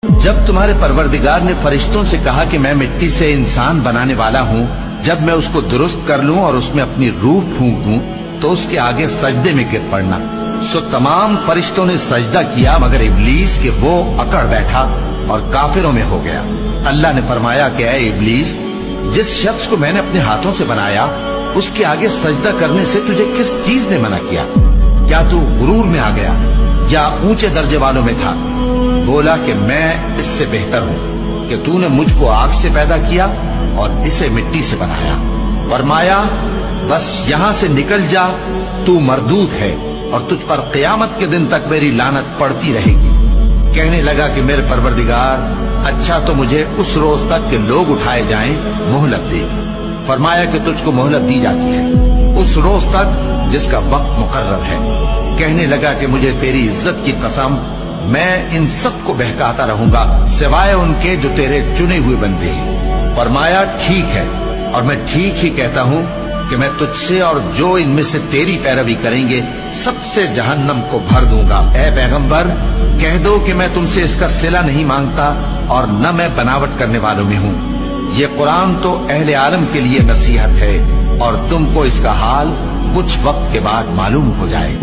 جب تمہارے پروردگار نے فرشتوں سے کہا کہ میں مٹی سے انسان بنانے والا ہوں، جب میں اس کو درست کر لوں اور اس میں اپنی روح پھونک دوں تو اس کے آگے سجدے میں گر پڑنا، سو تمام فرشتوں نے سجدہ کیا مگر ابلیس کہ وہ اکڑ بیٹھا اور کافروں میں ہو گیا۔ اللہ نے فرمایا کہ اے ابلیس، جس شخص کو میں نے اپنے ہاتھوں سے بنایا اس کے آگے سجدہ کرنے سے تجھے کس چیز نے منع کیا؟ کیا تو غرور میں آ گیا یا اونچے درجے والوں میں تھا؟ بولا کہ میں اس سے بہتر ہوں کہ تو نے مجھ کو آگ سے پیدا کیا اور اسے مٹی سے بنایا۔ فرمایا بس یہاں سے نکل جا، تو مردود ہے اور تجھ پر قیامت کے دن تک میری لعنت پڑتی رہے گی۔ کہنے لگا کہ میرے پروردگار، اچھا تو مجھے اس روز تک کہ لوگ اٹھائے جائیں مہلت دے۔ فرمایا کہ تجھ کو مہلت دی جاتی ہے اس روز تک جس کا وقت مقرر ہے۔ کہنے لگا کہ مجھے تیری عزت کی قسم، میں ان سب کو بہکاتا رہوں گا سوائے ان کے جو تیرے چنے ہوئے بندے ہیں۔ فرمایا ٹھیک ہے، اور میں ٹھیک ہی کہتا ہوں کہ میں تجھ سے اور جو ان میں سے تیری پیروی کریں گے سب سے جہنم کو بھر دوں گا۔ اے پیغمبر، کہہ دو کہ میں تم سے اس کا صلہ نہیں مانگتا اور نہ میں بناوٹ کرنے والوں میں ہوں۔ یہ قرآن تو اہل عالم کے لیے نصیحت ہے اور تم کو اس کا حال کچھ وقت کے بعد معلوم ہو جائے۔